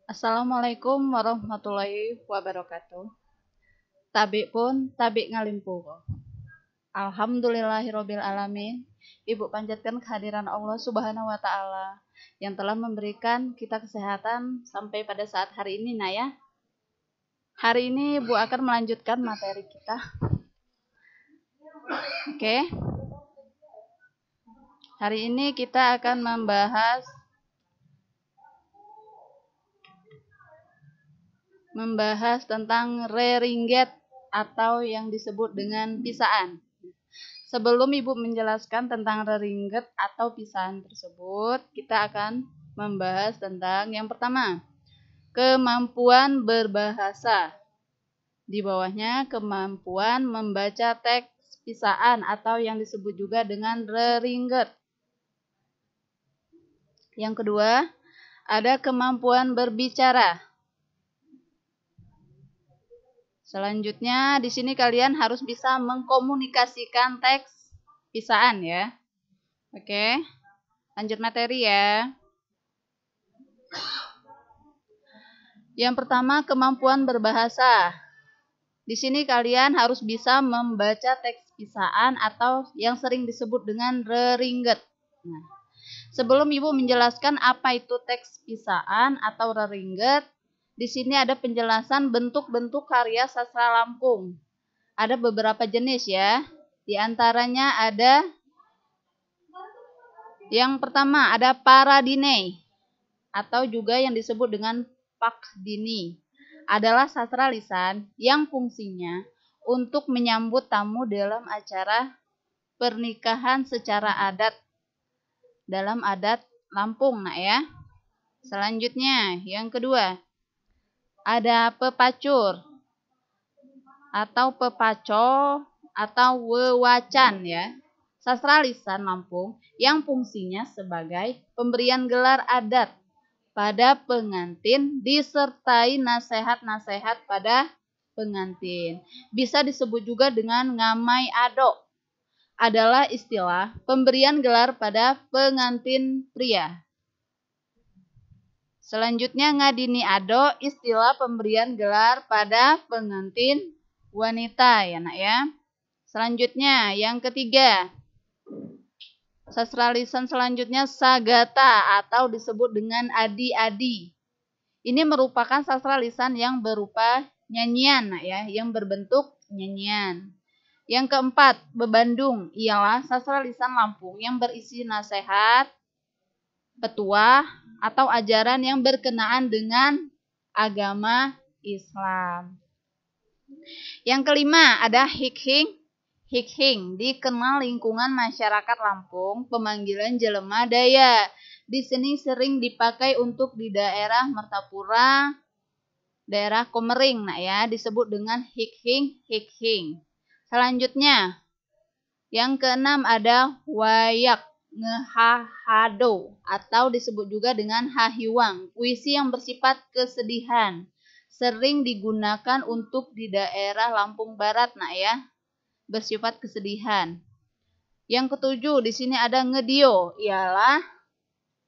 Assalamualaikum warahmatullahi wabarakatuh. Tabi pun tabi ngalimpu. Alhamdulillahirabbil alamin. Ibu panjatkan kehadiran Allah Subhanahu wa taala yang telah memberikan kita kesehatan sampai pada saat hari ini, nah ya. Hari ini Ibu akan melanjutkan materi kita. Oke. Hari ini kita akan membahas tentang reringget atau yang disebut dengan pisaan. Sebelum Ibu menjelaskan tentang reringget atau pisahan tersebut, kita akan membahas tentang yang pertama, kemampuan berbahasa. Di bawahnya, kemampuan membaca teks pisahan atau yang disebut juga dengan reringget. Yang kedua, ada kemampuan berbicara. Selanjutnya, di sini kalian harus bisa mengkomunikasikan teks pisahan ya. Oke, lanjut materi ya. Yang pertama, kemampuan berbahasa. Di sini kalian harus bisa membaca teks pisahan atau yang sering disebut dengan reringget. Nah, sebelum Ibu menjelaskan apa itu teks pisahan atau reringget, di sini ada penjelasan bentuk-bentuk karya sastra Lampung. Ada beberapa jenis ya. Di antaranya ada yang pertama ada paradine atau juga yang disebut dengan pakdini. Adalah sastra lisan yang fungsinya untuk menyambut tamu dalam acara pernikahan secara adat dalam adat Lampung, nah ya. Selanjutnya, yang kedua, ada pepacur atau pepaco atau wewacan ya. Sastra lisan Lampung yang fungsinya sebagai pemberian gelar adat pada pengantin disertai nasihat-nasihat pada pengantin. Bisa disebut juga dengan ngamai ado. Adalah istilah pemberian gelar pada pengantin pria. Selanjutnya ngadini ado, istilah pemberian gelar pada pengantin wanita ya nak ya. Selanjutnya yang ketiga, sastra lisan selanjutnya sagata atau disebut dengan adi-adi. Ini merupakan sastra lisan yang berupa nyanyian nak ya, yang berbentuk nyanyian. Yang keempat, bebandung ialah sastra lisan Lampung yang berisi nasihat, petuah atau ajaran yang berkenaan dengan agama Islam. Yang kelima ada hikhing. Hikhing dikenal lingkungan masyarakat Lampung, pemanggilan jelema daya. Di sini sering dipakai untuk di daerah Mertapura, daerah Komering, nah ya, disebut dengan hikhing, hikhing. Selanjutnya, yang keenam ada wayak ngehahado atau disebut juga dengan hahiwang, puisi yang bersifat kesedihan, sering digunakan untuk di daerah Lampung Barat, nah ya, bersifat kesedihan. Yang ketujuh di sini ada ngedio, ialah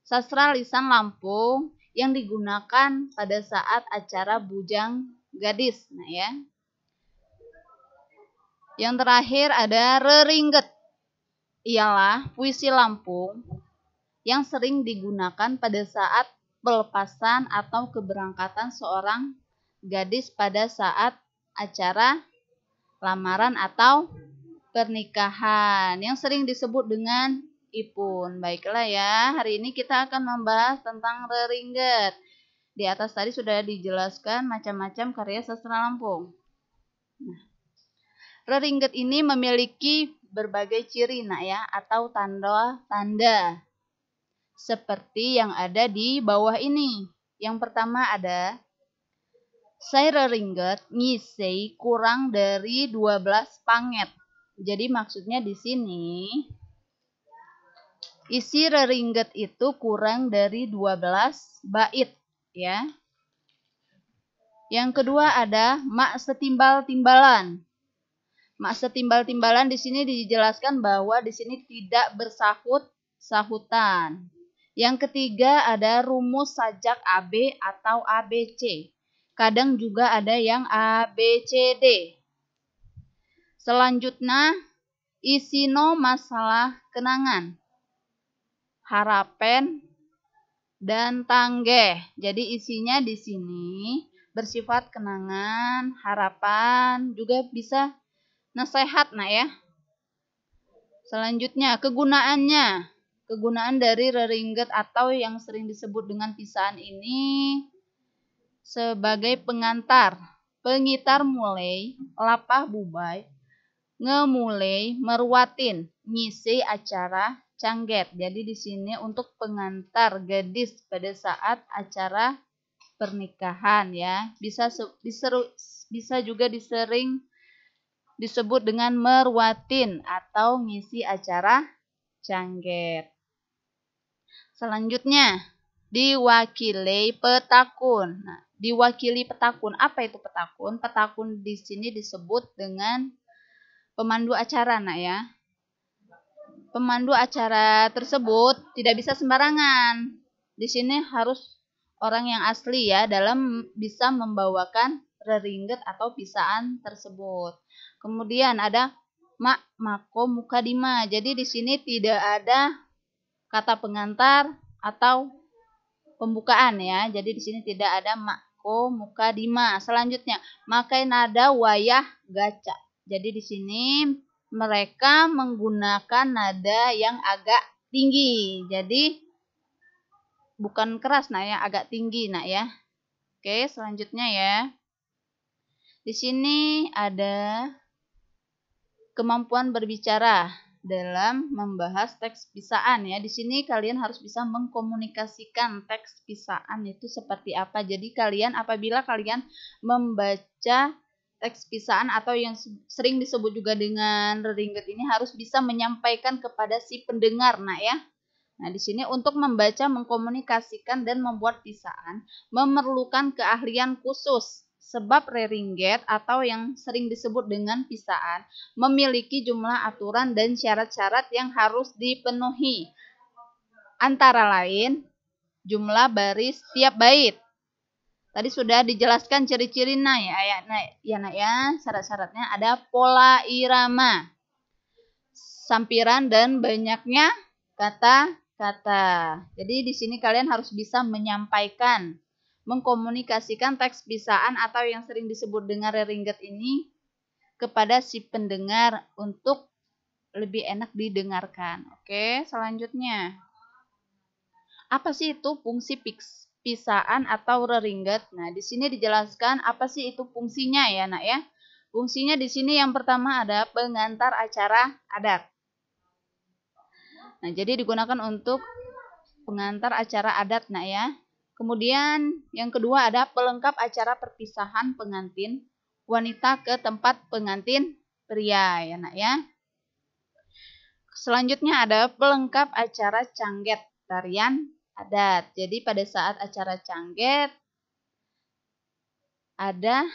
sastra lisan Lampung yang digunakan pada saat acara bujang gadis, nah ya. Yang terakhir ada reringget, ialah puisi Lampung yang sering digunakan pada saat pelepasan atau keberangkatan seorang gadis pada saat acara lamaran atau pernikahan yang sering disebut dengan ipun. Baiklah ya, hari ini kita akan membahas tentang reringget. Di atas tadi sudah dijelaskan macam-macam karya sastra Lampung. Nah, reringget ini memiliki berbagai ciri nak ya, atau tanda-tanda seperti yang ada di bawah ini. Yang pertama ada saya reringget ngisi kurang dari 12 panget. Jadi maksudnya di sini isi reringget itu kurang dari 12 bait ya. Yang kedua ada mak setimbal-timbalan. Mak setimbal-timbalan di sini dijelaskan bahwa di sini tidak bersahut-sahutan. Yang ketiga ada rumus sajak AB atau ABC. Kadang juga ada yang ABCD. Selanjutnya, isino masalah kenangan, harapan, dan tanggeh. Jadi isinya di sini bersifat kenangan, harapan, juga bisa nasihat ya. Selanjutnya, kegunaannya. Kegunaan dari reringget atau yang sering disebut dengan pisahan ini sebagai pengantar, pengitar mulai, lapah bubai, ngemulai, merwatin, ngisi acara cangget. Jadi di sini untuk pengantar gadis pada saat acara pernikahan ya. Bisa juga disering disebut dengan merwatin atau ngisi acara cangget. Selanjutnya, diwakili petakun. Nah, diwakili petakun. Apa itu petakun? Petakun di sini disebut dengan pemandu acara, ya. Pemandu acara tersebut tidak bisa sembarangan. Di sini harus orang yang asli ya dalam bisa membawakan reringget atau pisahan tersebut. Kemudian ada mako mukadima. Jadi di sini tidak ada kata pengantar atau pembukaan ya. Jadi di sini tidak ada mako mukadima. Selanjutnya, makai nada wayah gaca. Jadi di sini mereka menggunakan nada yang agak tinggi. Jadi bukan keras ya, agak tinggi ya. Oke, selanjutnya ya. Di sini ada kemampuan berbicara dalam membahas teks pisahan ya. Di sini kalian harus bisa mengkomunikasikan teks pisahan itu seperti apa. Jadi kalian apabila kalian membaca teks pisahan atau yang sering disebut juga dengan reringget ini harus bisa menyampaikan kepada si pendengar ya. Nah, di sini untuk membaca, mengkomunikasikan dan membuat pisahan memerlukan keahlian khusus. Sebab reringget atau yang sering disebut dengan pisahan memiliki jumlah aturan dan syarat-syarat yang harus dipenuhi. Antara lain, jumlah baris tiap bait. Tadi sudah dijelaskan ciri-cirinya ya. Syarat-syaratnya ada pola irama, sampiran dan banyaknya kata-kata. Jadi di sini kalian harus bisa menyampaikan, mengkomunikasikan teks pisahan atau yang sering disebut dengan reringget ini kepada si pendengar untuk lebih enak didengarkan. Oke, selanjutnya. Apa sih itu fungsi pisahan atau reringget? Nah, di sini dijelaskan apa sih itu fungsinya ya, ya. Fungsinya di sini yang pertama ada pengantar acara adat. Nah, jadi digunakan untuk pengantar acara adat ya. Kemudian yang kedua ada pelengkap acara perpisahan pengantin wanita ke tempat pengantin pria ya. Selanjutnya ada pelengkap acara cangget tarian adat. Jadi pada saat acara cangget ada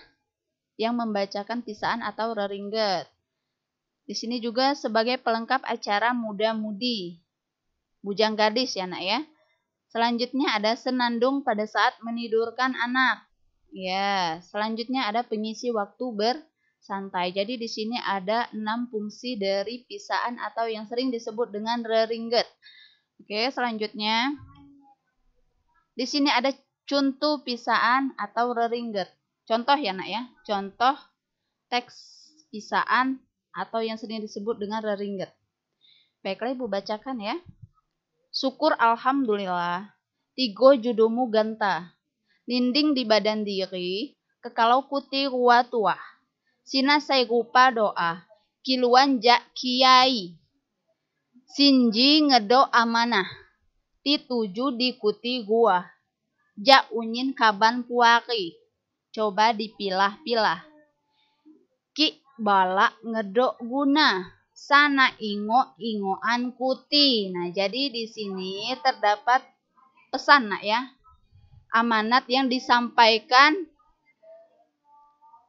yang membacakan pisahan atau reringget. Di sini juga sebagai pelengkap acara muda-mudi, bujang gadis ya. Selanjutnya ada senandung pada saat menidurkan anak. Ya, selanjutnya ada pengisi waktu bersantai. Jadi di sini ada 6 fungsi dari pisahan atau yang sering disebut dengan reringget. Oke, selanjutnya di sini ada contoh pisahan atau reringget. Contoh ya, ya. Contoh teks pisahan atau yang sering disebut dengan reringget. Baiklah Ibu bacakan ya. Syukur alhamdulillah, tigo judomu ganta, ninding di badan diri, kekalau kuti rua tua, sina say rupa doa, kiluan jak kiai, sinji ngedo amanah, tituju dikuti gua, jak unyin kaban puari, coba dipilah-pilah, ki bala ngedo guna, sana ingoan kuti. Nah, jadi di sini terdapat pesan ya. Amanat yang disampaikan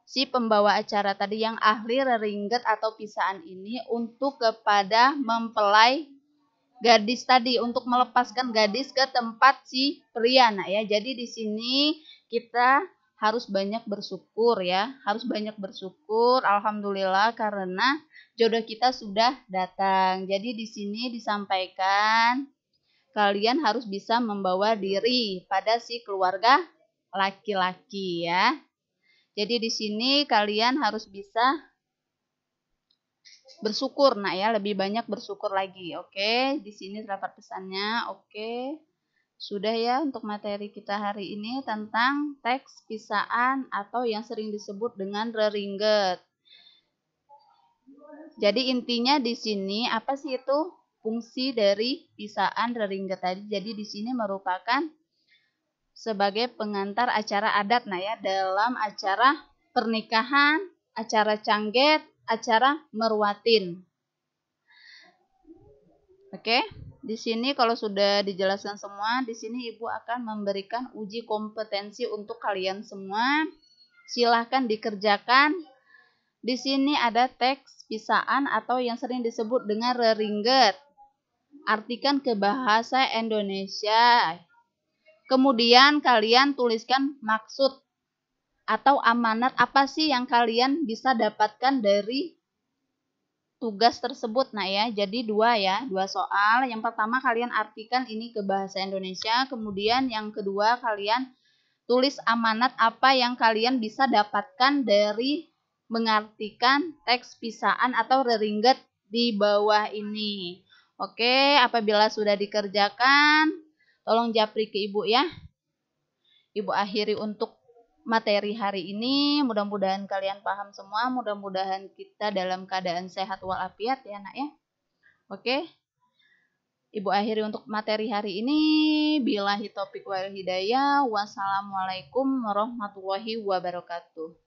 si pembawa acara tadi yang ahli reringget atau pisahan ini untuk kepada mempelai gadis tadi, untuk melepaskan gadis ke tempat si pria. Nah ya, jadi di sini kita harus banyak bersyukur ya, harus banyak bersyukur. Alhamdulillah karena jodoh kita sudah datang. Jadi di sini disampaikan kalian harus bisa membawa diri pada si keluarga laki-laki ya. Jadi di sini kalian harus bisa bersyukur, nak ya, lebih banyak bersyukur lagi. Oke, di sini terdapat pesannya. Oke. Sudah ya untuk materi kita hari ini tentang teks pisaan atau yang sering disebut dengan reringget. Jadi intinya di sini apa sih itu fungsi dari pisaan reringget tadi? Jadi di sini merupakan sebagai pengantar acara adat, nah ya, dalam acara pernikahan, acara cangget, acara merwatin. Oke, di sini kalau sudah dijelaskan semua, di sini Ibu akan memberikan uji kompetensi untuk kalian semua. Silahkan dikerjakan. Di sini ada teks pisaan atau yang sering disebut dengan reringget. Artikan ke bahasa Indonesia. Kemudian kalian tuliskan maksud atau amanat apa sih yang kalian bisa dapatkan dari tugas tersebut. Nah ya, jadi dua soal. Yang pertama kalian artikan ini ke bahasa Indonesia, kemudian yang kedua kalian tulis amanat apa yang kalian bisa dapatkan dari mengartikan teks pisaan atau reringget di bawah ini. Oke, apabila sudah dikerjakan, tolong japri ke Ibu ya. Ibu akhiri untuk materi hari ini. Mudah-mudahan kalian paham semua, mudah-mudahan kita dalam keadaan sehat walafiat ya nak ya. Oke, Ibu akhiri untuk materi hari ini. Billahi taufiq wal hidayah. Wassalamualaikum warahmatullahi wabarakatuh.